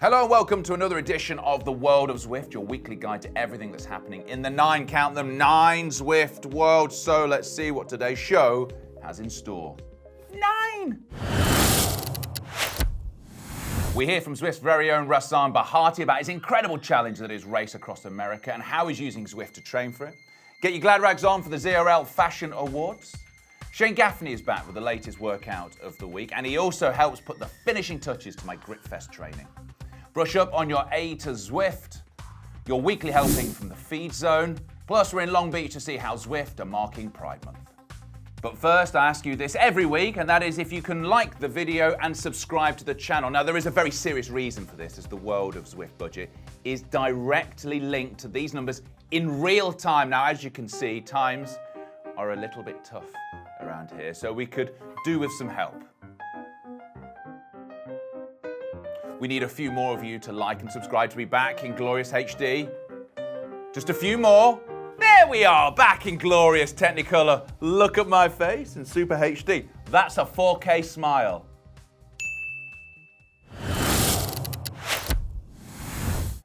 Hello and welcome to another edition of the World of Zwift, your weekly guide to everything that's happening in the nine Zwift world. So let's see what today's show has in store. 9! We hear from Zwift's very own Rahsaan about his incredible challenge that is Race Across America and how he's using Zwift to train for it. Get your glad rags on for the ZRL Fashion Awards. Shayne Gaffney is back with the latest workout of the week, and he also helps put the finishing touches to my Gritfest training. Brush up on your A-Zwift, your weekly helping from the feed zone, plus we're in Long Beach to see how Zwift are marking Pride Month. But first, I ask you this every week, and that is if you can like the video and subscribe to the channel. Now, there is a very serious reason for this, as the World of Zwift budget is directly linked to these numbers in real time. Now, as you can see, times are a little bit tough around here, so we could do with some help. We need a few more of you to like and subscribe to be back in glorious HD. Just a few more. There we are, back in glorious Technicolor. Look at my face in Super HD. That's a 4K smile.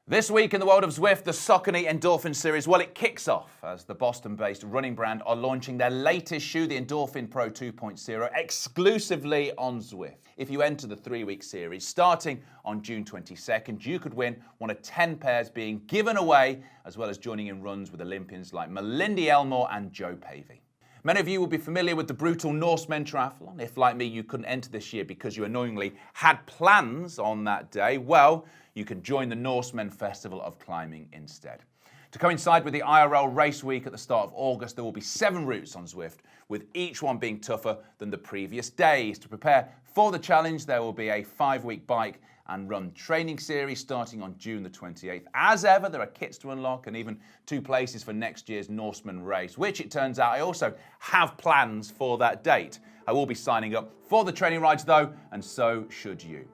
This week in the World of Zwift, the Saucnoy Endorphin series, well, it kicks off as the Boston-based running brand are launching their latest shoe, the Endorphin Pro 2.0, exclusively on Zwift. If you enter the 3-week series, starting on June 22nd, you could win one of 10 pairs being given away, as well as joining in runs with Olympians like Malindi Elmore and Joe Pavey. Many of you will be familiar with the brutal Norseman triathlon. If, like me, you couldn't enter this year because you annoyingly had plans on that day, well, you can join the Norseman Festival of Climbing instead. To coincide with the IRL race week at the start of August, there will be 7 routes on Zwift, with each one being tougher than the previous days. To prepare for the challenge, there will be a 5-week bike and run training series starting on June the 28th. As ever, there are kits to unlock and even 2 places for next year's Norseman race, which it turns out I also have plans for that date. I will be signing up for the training rides though, and so should you.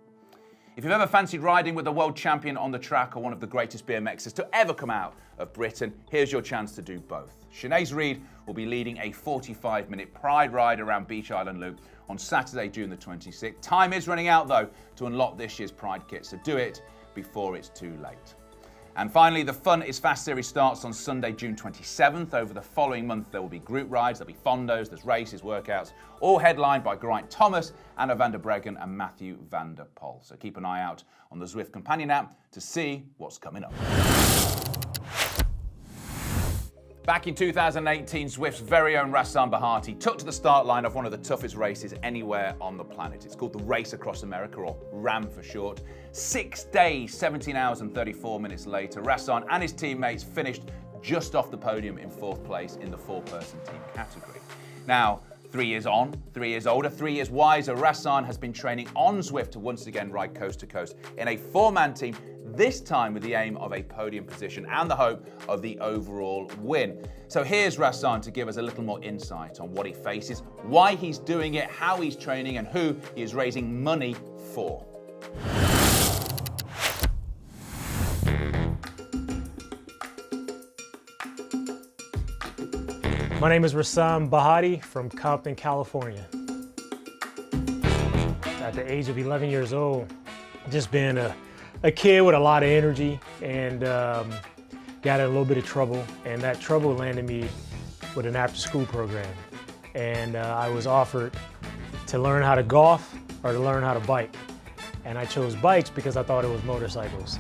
If you've ever fancied riding with a world champion on the track or one of the greatest BMXers to ever come out of Britain, here's your chance to do both. Sinead Reid will be leading a 45-minute pride ride around Beach Island Loop on Saturday, June the 26th. Time is running out, though, to unlock this year's Pride kit, so do it before it's too late. And finally, the Fun is Fast series starts on Sunday, June 27th. Over the following month, there will be group rides, there'll be fondos, there's races, workouts, all headlined by Geraint Thomas, Anna van der Breggen and Matthew van der Poel. So keep an eye out on the Zwift Companion app to see what's coming up. Back in 2018, Zwift's very own Rahsaan took to the start line of one of the toughest races anywhere on the planet. It's called the Race Across America, or RAAM for short. 6 days, 17 hours and 34 minutes later, Rahsaan and his teammates finished just off the podium in 4th place in the 4-person team category. Now, 3 years on, 3 years older, 3 years wiser, Rahsaan has been training on Zwift to once again ride coast to coast in a 4-man team, this time with the aim of a podium position and the hope of the overall win. So here's Rahsaan to give us a little more insight on what he faces, why he's doing it, how he's training, and who he is raising money for. My name is Rahsaan Bahati from Compton, California. At the age of 11 years old, just being a kid with a lot of energy, and got in a little bit of trouble, and that trouble landed me with an after-school program. And I was offered to learn how to golf or to learn how to bike. And I chose bikes because I thought it was motorcycles.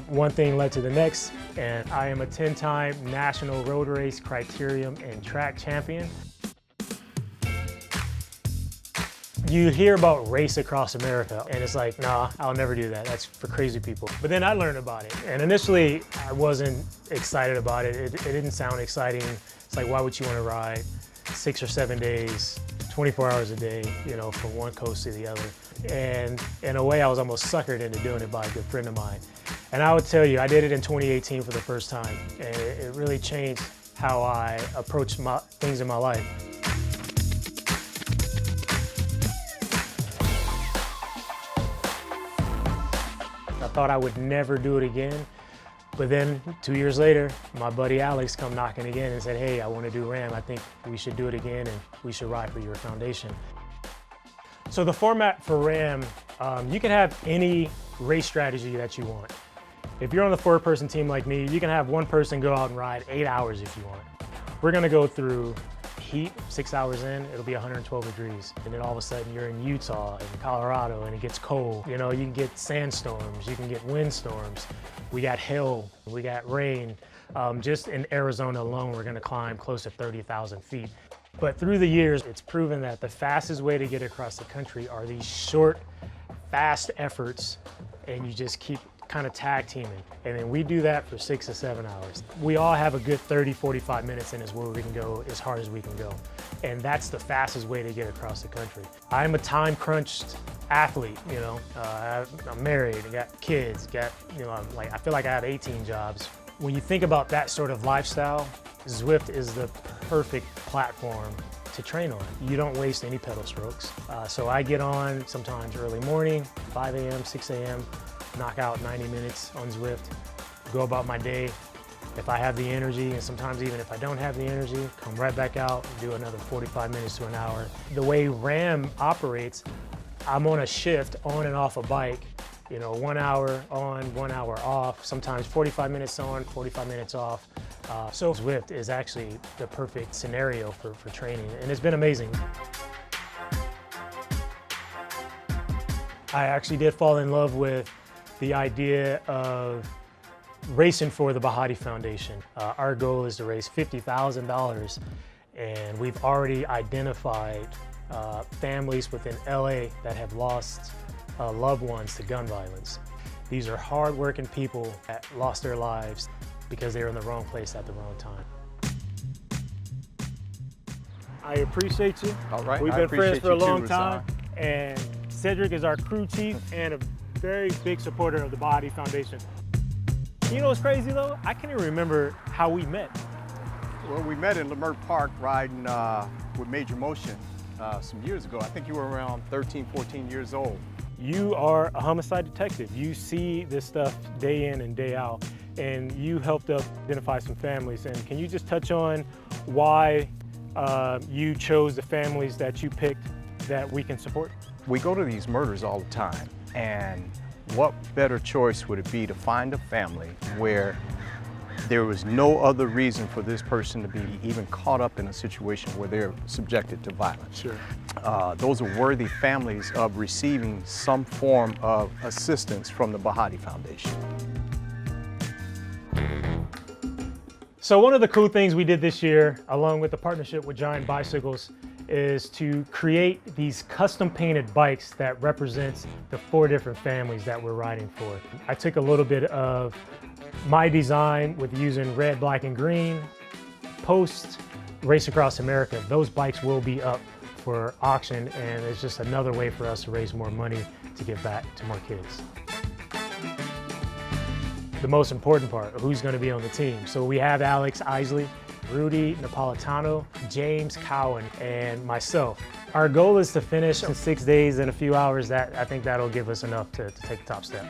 One thing led to the next, and I am a 10-time national road race criterium and track champion. You hear about Race Across America, and it's like, nah, I'll never do that. That's for crazy people. But then I learned about it, and initially I wasn't excited about it. It didn't sound exciting. It's like, why would you want to ride 6 or 7 days, 24 hours a day, you know, from one coast to the other? And in a way, I was almost suckered into doing it by a good friend of mine. And I would tell you, I did it in 2018 for the first time, and it really changed how I approach things in my life. I thought I would never do it again, but then 2 years later, my buddy Alex come knocking again and said, hey, I want to do RAAM. I think we should do it again, and we should ride for your foundation. So the format for RAAM, you can have any race strategy that you want. If you're on the 4-person team like me, you can have one person go out and ride 8 hours if you want. We're gonna go through heat, 6 hours in, it'll be 112 degrees. And then all of a sudden you're in Utah and Colorado and it gets cold. You know, you can get sandstorms, you can get windstorms. We got hail, we got rain. Just in Arizona alone, we're gonna climb close to 30,000 feet. But through the years, it's proven that the fastest way to get across the country are these short, fast efforts, and you just keep kind of tag teaming. And then we do that for 6 to 7 hours. We all have a good 30, 45 minutes in is where we can go as hard as we can go. And that's the fastest way to get across the country. I'm a time-crunched athlete, you know. I'm married, I got kids, I feel like I have 18 jobs. When you think about that sort of lifestyle, Zwift is the perfect platform to train on. You don't waste any pedal strokes. So I get on sometimes early morning, 5 a.m., 6 a.m., knock out 90 minutes on Zwift, go about my day. If I have the energy, and sometimes even if I don't have the energy, come right back out and do another 45 minutes to an hour. The way RAAM operates, I'm on a shift on and off a bike, you know, 1 hour on, 1 hour off, sometimes 45 minutes on, 45 minutes off. So Zwift is actually the perfect scenario for training, and it's been amazing. I actually did fall in love with the idea of racing for the Bahati Foundation. Our goal is to raise $50,000, and we've already identified families within LA that have lost loved ones to gun violence. These are hard-working people that lost their lives because they were in the wrong place at the wrong time. I appreciate you. All right. We've been friends for a long time, and Cedric is our crew chief and a very big supporter of the Bahati Foundation. You know what's crazy though? I can't even remember how we met. Well, we met in Leimert Park riding with Major Motion some years ago. I think you were around 13, 14 years old. You are a homicide detective. You see this stuff day in and day out, and you helped us identify some families. And can you just touch on why you chose the families that you picked that we can support? We go to these murders all the time, and what better choice would it be to find a family where there was no other reason for this person to be even caught up in a situation where they're subjected to violence. Sure. Those are worthy families of receiving some form of assistance from the Bahati Foundation. So one of the cool things we did this year, along with the partnership with Giant Bicycles, is to create these custom painted bikes that represents the 4 different families that we're riding for. I took a little bit of my design with using red, black, and green. Post Race Across America, those bikes will be up for auction, and it's just another way for us to raise more money to give back to more kids. The most important part, who's going to be on the team. So we have Alex Isley, Rudy Napolitano, James Cowan, and myself. Our goal is to finish in 6 days and a few hours. I think that'll give us enough to take the top step.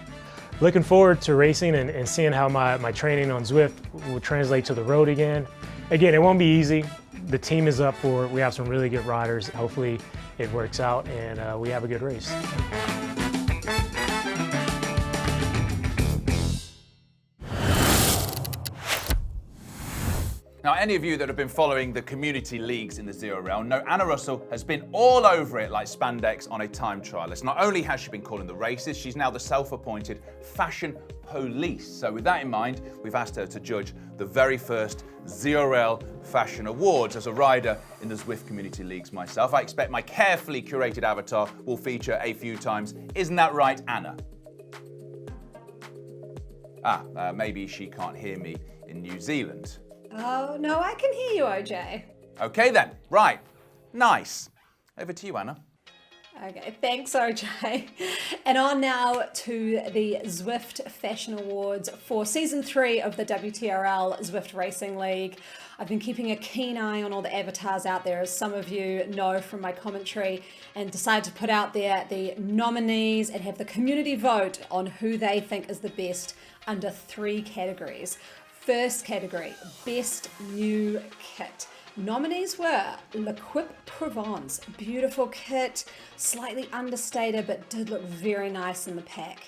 Looking forward to racing and seeing how my training on Zwift will translate to the road again. Again, it won't be easy. The team is up for it. We have some really good riders. Hopefully it works out and we have a good race. Now, any of you that have been following the community leagues in the Zero Realm know Anna Russell has been all over it like spandex on a time trialist. Not only has she been calling the races, she's now the self-appointed fashion police. So with that in mind, we've asked her to judge the very first Zero Realm Fashion Awards. As a rider in the Zwift community leagues myself, I expect my carefully curated avatar will feature a few times. Isn't that right, Anna? Maybe she can't hear me in New Zealand. Oh, no, I can hear you, OJ. Okay then, right, nice. Over to you, Anna. Okay, thanks, OJ. And on now to the Zwift Fashion Awards for Season 3 of the WTRL Zwift Racing League. I've been keeping a keen eye on all the avatars out there, as some of you know from my commentary, and decided to put out there the nominees and have the community vote on who they think is the best under 3 categories. First category, Best New Kit. Nominees were L'Equipe Provence, beautiful kit, slightly understated but did look very nice in the pack.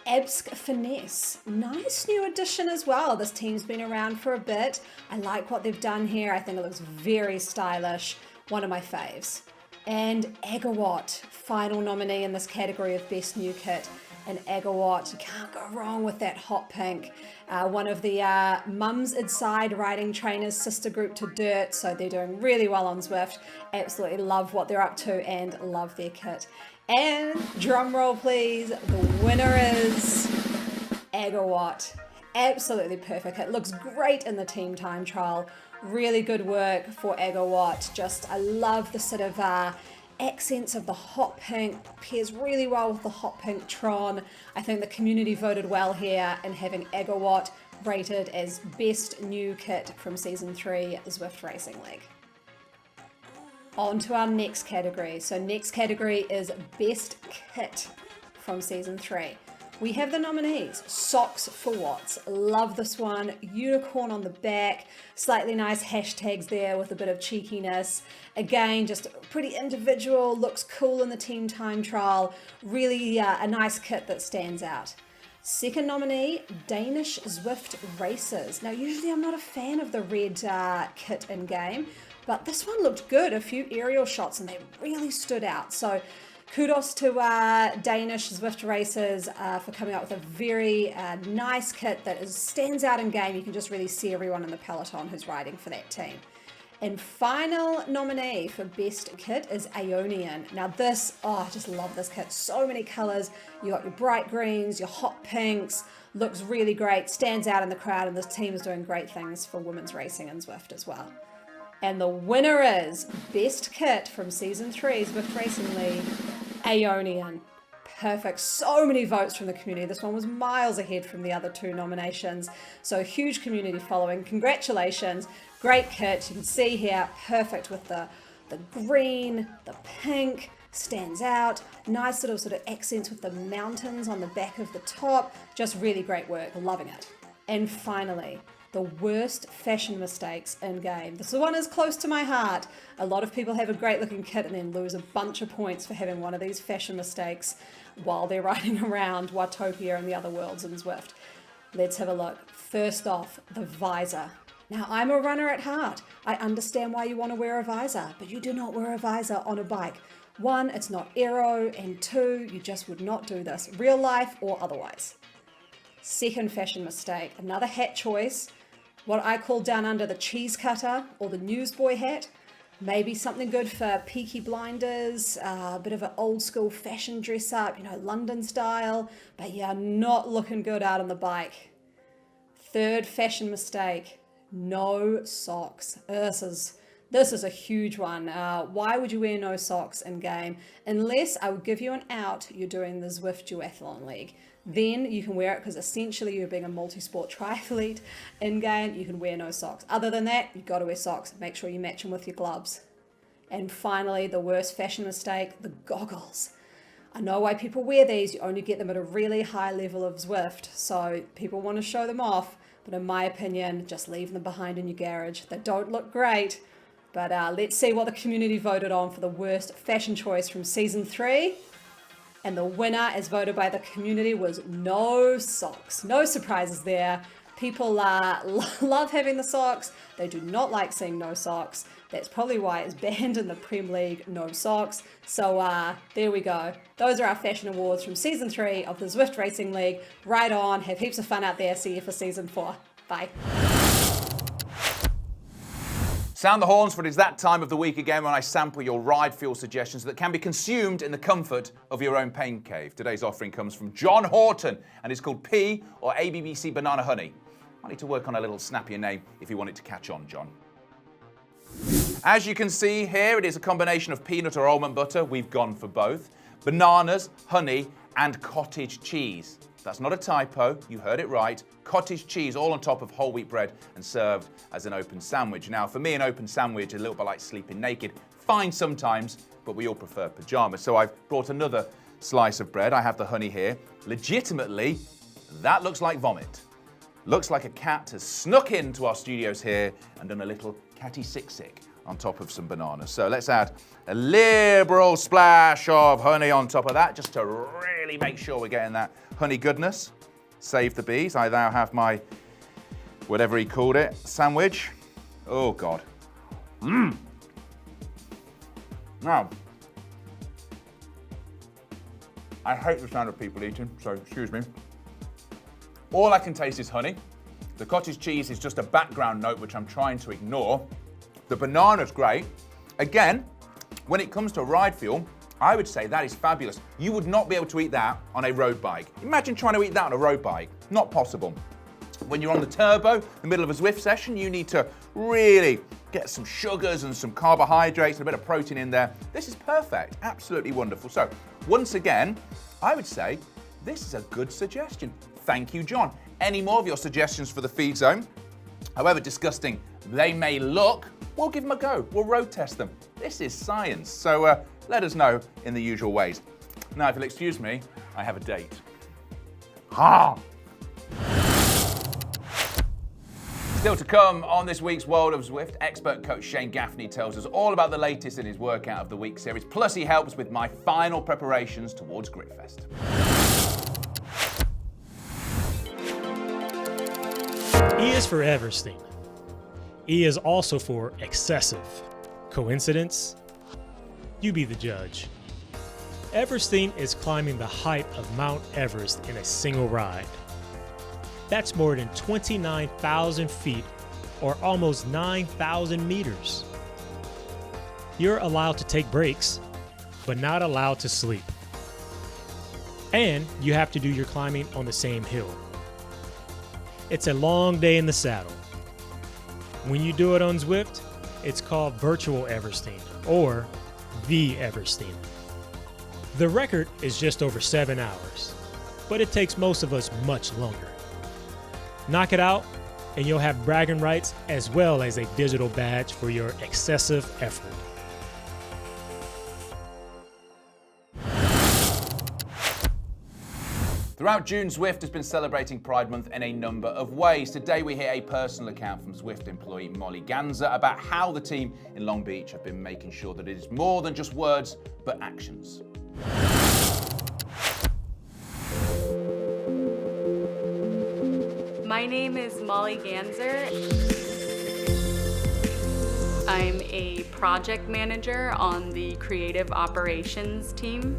Absk Finesse, nice new addition as well. This team's been around for a bit. I like what they've done here. I think it looks very stylish. One of my faves. And Agawatt, final nominee in this category of best new kit. And Agawatt, you can't go wrong with that hot pink. One of the Mums Inside riding trainers sister group to Dirt, so they're doing really well on Zwift. Absolutely love what they're up to and love their kit. And drum roll please, the winner is Agawatt. Absolutely perfect. It looks great in the team time trial. Really good work for Agawatt. Just, I love the sort of accents of the hot pink. Pairs really well with the hot pink Tron. I think the community voted well here in having Agawatt rated as best new kit from season 3 Zwift Racing League. On to our next category. So next category is best kit from season 3. We have the nominees. Socks for Watts. Love this one. Unicorn on the back. Slightly nice hashtags there with a bit of cheekiness. Again, just pretty individual. Looks cool in the team time trial. Really a nice kit that stands out. Second nominee, Danish Zwift Racers. Now, usually I'm not a fan of the red kit in game, but this one looked good. A few aerial shots and they really stood out. So kudos to Danish Zwift Racers for coming up with a very nice kit that stands out in game. You can just really see everyone in the peloton who's riding for that team. And final nominee for best kit is Aeonian. Now this, I just love this kit. So many colors. You got your bright greens, your hot pinks. Looks really great, stands out in the crowd, and this team is doing great things for women's racing in Zwift as well. And the winner is best kit from season 3 Zwift Racing League, Aeonian. Perfect. So many votes from the community. This one was miles ahead from the other 2 nominations. So huge community following. Congratulations. Great kit. You can see here, perfect with the green, the pink, stands out. Nice little sort of accents with the mountains on the back of the top. Just really great work. Loving it. And finally, the worst fashion mistakes in game. This one is close to my heart. A lot of people have a great looking kit and then lose a bunch of points for having one of these fashion mistakes while they're riding around Watopia and the other worlds in Zwift. Let's have a look. First off, the visor. Now, I'm a runner at heart. I understand why you want to wear a visor, but you do not wear a visor on a bike. 1, it's not aero, and 2, you just would not do this, real life or otherwise. Second fashion mistake, another hat choice, what I call down under the cheese cutter or the newsboy hat. Maybe something good for Peaky Blinders, a bit of an old school fashion dress up, London style, but yeah, not looking good out on the bike. Third fashion mistake, no socks. This is a huge one. Why would you wear no socks in game? Unless I would give you an out, you're doing the Zwift Duathlon League. Then you can wear it because essentially you're being a multi-sport triathlete in game. You can wear no socks. Other than that, you've got to wear socks. Make sure you match them with your gloves. And finally, the worst fashion mistake, the goggles. I know why people wear these. You only get them at a really high level of Zwift. So people want to show them off. But in my opinion, just leave them behind in your garage. They don't look great. But let's see what the community voted on for the worst fashion choice from season 3. And the winner, as voted by the community, was no socks. No surprises there. People love having the socks. They do not like seeing no socks. That's probably why it's banned in the Prem League, no socks. So there we go. Those are our fashion awards from season 3 of the Zwift Racing League. Right on. Have heaps of fun out there. See you for season 4. Bye. Sound the horns, for it is that time of the week again when I sample your ride fuel suggestions that can be consumed in the comfort of your own pain cave. Today's offering comes from John Horton and is called P or ABBC Banana Honey. I need to work on a little snappier name if you want it to catch on, John. As you can see here, it is a combination of peanut or almond butter. We've gone for both. Bananas, honey, and cottage cheese. That's not a typo, you heard it right. Cottage cheese all on top of whole wheat bread and served as an open sandwich. Now, for me, an open sandwich is a little bit like sleeping naked. Fine sometimes, but we all prefer pajamas. So I've brought another slice of bread. I have the honey here. Legitimately, that looks like vomit. Looks like a cat has snuck into our studios here and done a little catty sick. on top of some bananas. So let's add a liberal splash of honey on top of that, just to really make sure we're getting that honey goodness. Save the bees. I now have my, whatever he called it, sandwich. Oh God. Now, I hate the sound of people eating, so excuse me. All I can taste is honey. The cottage cheese is just a background note, which I'm trying to ignore. The banana's great. Again, when it comes to ride fuel, I would say that is fabulous. You would not be able to eat that on a road bike. Imagine trying to eat that on a road bike. Not possible. When you're on the turbo, in the middle of a Zwift session, you need to really get some sugars and some carbohydrates and a bit of protein in there. This is perfect, absolutely wonderful. So, once again, I would say this is a good suggestion. Thank you, John. Any more of your suggestions for the feed zone? However disgusting they may look, we'll give them a go. We'll road test them. This is science. So let us know in the usual ways. Now, if you'll excuse me, I have a date. Ha! Still to come on this week's World of Zwift, expert coach Shayne Gaffney tells us all about the latest in his Workout of the Week series, plus he helps with my final preparations towards Gritfest. E is for Everesting. E is also for excessive. Coincidence? You be the judge. Everesting is climbing the height of Mount Everest in a single ride. That's more than 29,000 feet or almost 9,000 meters. You're allowed to take breaks, but not allowed to sleep. And you have to do your climbing on the same hill. It's a long day in the saddle. When you do it on Zwift, it's called virtual Everesting or the Everesting. The record is just over 7 hours, but it takes most of us much longer. Knock it out, and you'll have bragging rights as well as a digital badge for your excessive effort. Throughout June, Zwift has been celebrating Pride Month in a number of ways. Today we hear a personal account from Zwift employee Mollie Ganser about how the team in Long Beach have been making sure that it is more than just words, but actions. My name is Mollie Ganser. I'm a project manager on the creative operations team.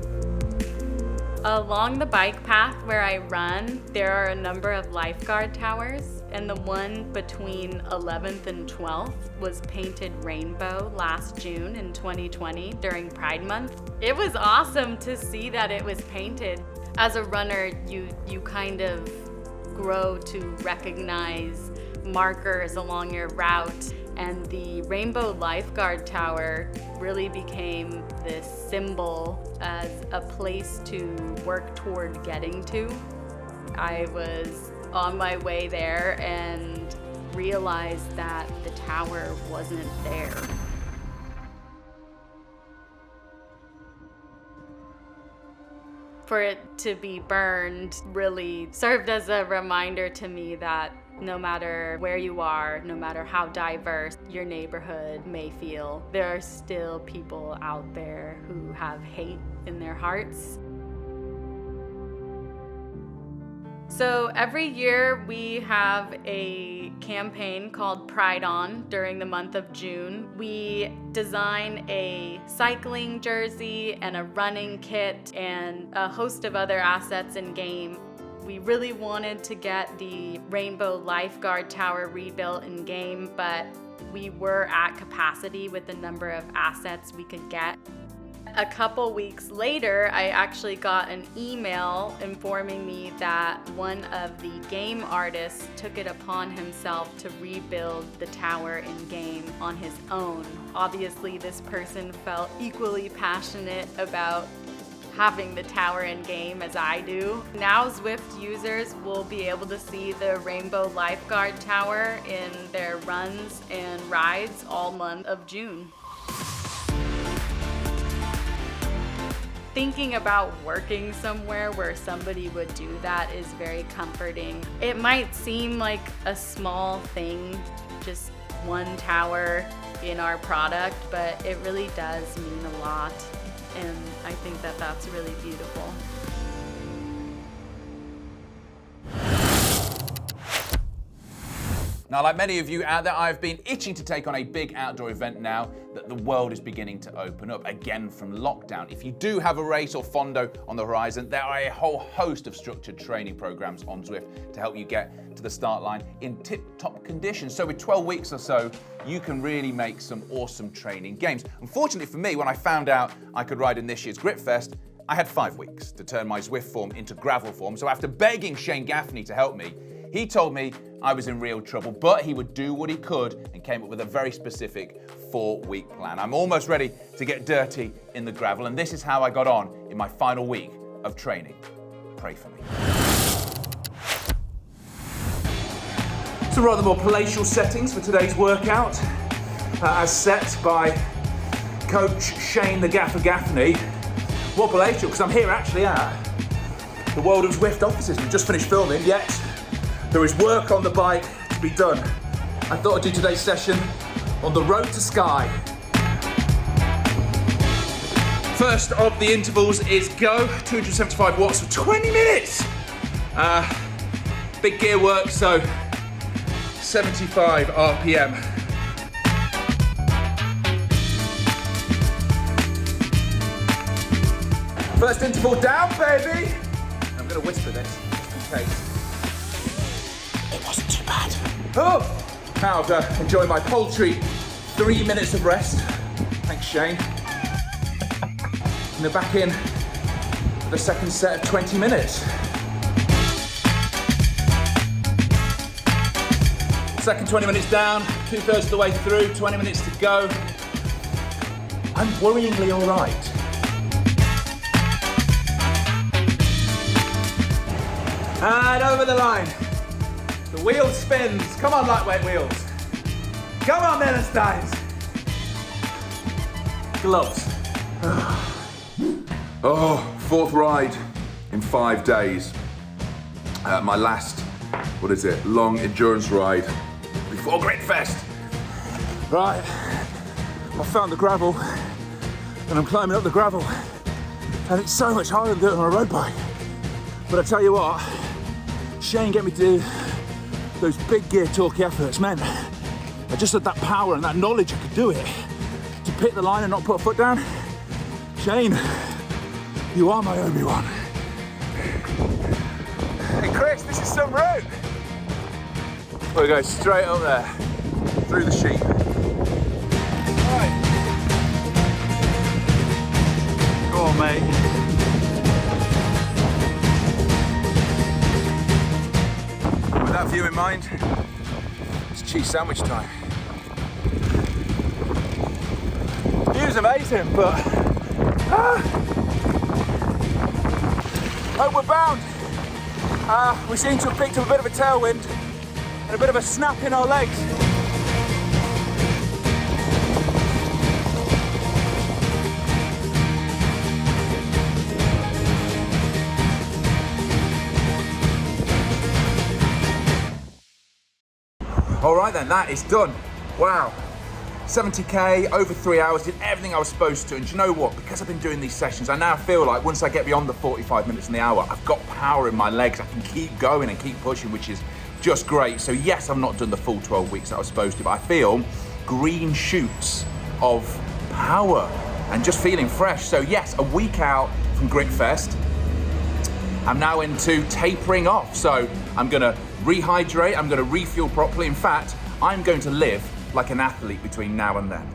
Along the bike path where I run, there are a number of Lifeguard towers, and the one between 11th and 12th was painted rainbow last June in 2020 during Pride Month. It was awesome to see that it was painted. As a runner, you kind of grow to recognize markers along your route, and the Rainbow Lifeguard Tower really became this symbol as a place to work toward getting to. I was on my way there and realized that the tower wasn't there. For it to be burned really served as a reminder to me that no matter where you are, no matter how diverse your neighborhood may feel, there are still people out there who have hate in their hearts. So every year we have a campaign called Pride On during the month of June. We design a cycling jersey and a running kit and a host of other assets in game. We really wanted to get the Rainbow Lifeguard Tower rebuilt in game, but we were at capacity with the number of assets we could get. A couple weeks later, I actually got an email informing me that one of the game artists took it upon himself to rebuild the tower in game on his own. Obviously, this person felt equally passionate about having the tower in game as I do. Now Zwift users will be able to see the Rainbow Lifeguard Tower in their runs and rides all month of June. Thinking about working somewhere where somebody would do that is very comforting. It might seem like a small thing, just one tower in our product, but it really does mean a lot. And I think that that's really beautiful. Now, like many of you out there, I've been itching to take on a big outdoor event now that the world is beginning to open up again from lockdown. If you do have a race or fondo on the horizon, there are a whole host of structured training programs on Zwift to help you get to the start line in tip-top conditions. So with 12 weeks or so, you can really make some awesome training games. Unfortunately for me, when I found out I could ride in this year's Gritfest, I had 5 weeks to turn my Zwift form into gravel form. So after begging Shayne Gaffney to help me, he told me I was in real trouble, but he would do what he could and came up with a very specific 4-week plan. I'm almost ready to get dirty in the gravel, and this is how I got on in my final week of training. Pray for me. Some rather more palatial settings for today's workout, as set by Coach Shayne the Gaffer Gaffney. More palatial, because I'm here actually at the World of Zwift offices. We've just finished filming, yet there is work on the bike to be done. I thought I'd do today's session on the road to Skye. First of the intervals is go, 275 watts for 20 minutes. Big gear work, so 75 RPM. First interval down, baby. I'm gonna whisper this, just in case. It wasn't too bad. Oh! Now to enjoy my paltry 3 minutes of rest. Thanks, Shayne. And they're back in for the second set of 20 minutes. Second 20 minutes down, 2/3 of the way through, 20 minutes to go. I'm worryingly all right. And over the line. The wheel spins. Come on, lightweight wheels. Come on, Steins. Gloves. Oh, 4th ride in 5 days. My last, long endurance ride before Gritfest. Right, I found the gravel and I'm climbing up the gravel. And it's so much harder than doing it on a road bike. But I tell you what, Shayne get me to do those big gear torquey efforts, man. I just had that power and that knowledge I could do it. To pick the line and not put a foot down. Shayne, you are my Obi-Wan. Hey Chris, this is some route. We'll go straight up there, through the sheep. Right. Go on, mate. With that view in mind, it's cheese sandwich time. The view's amazing, but homeward bound. We seem to have picked up a bit of a tailwind and a bit of a snap in our legs. All right then, that is done. Wow. 70K, over 3 hours, did everything I was supposed to. And do you know what? Because I've been doing these sessions, I now feel like once I get beyond the 45 minutes in the hour, I've got power in my legs. I can keep going and keep pushing, which is just great. So yes, I've not done the full 12 weeks that I was supposed to, but I feel green shoots of power and just feeling fresh. So yes, a week out from Gritfest, I'm now into tapering off. So I'm gonna rehydrate, I'm gonna refuel properly. In fact, I'm going to live like an athlete between now and then.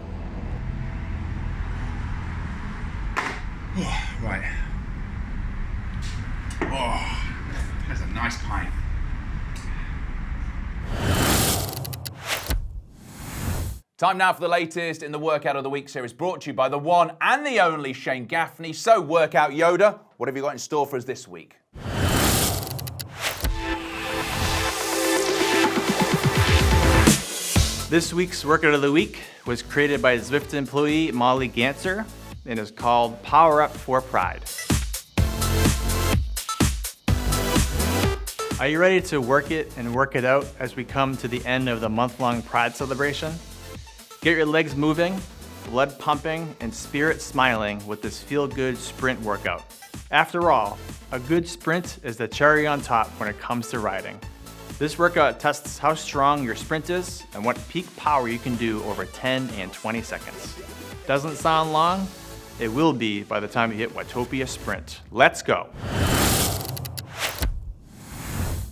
Oh, right. Oh, that's a nice pint. Time now for the latest in the Workout of the Week series, brought to you by the one and the only Shayne Gaffney. So, Workout Yoda, what have you got in store for us this week? This week's Workout of the Week was created by Zwift employee Mollie Ganser and is called Power Up for Pride. Are you ready to work it and work it out as we come to the end of the month-long Pride celebration? Get your legs moving, blood pumping, and spirit smiling with this feel-good sprint workout. After all, a good sprint is the cherry on top when it comes to riding. This workout tests how strong your sprint is and what peak power you can do over 10 and 20 seconds. Doesn't sound long? It will be by the time you hit Watopia Sprint. Let's go.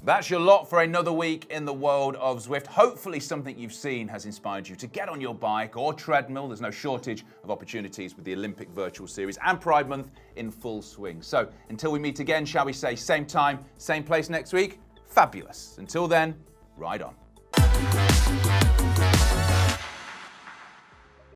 That's your lot for another week in the world of Zwift. Hopefully something you've seen has inspired you to get on your bike or treadmill. There's no shortage of opportunities with the Olympic Virtual Series and Pride Month in full swing. So until we meet again, shall we say same time, same place next week? Fabulous. Until then, ride on.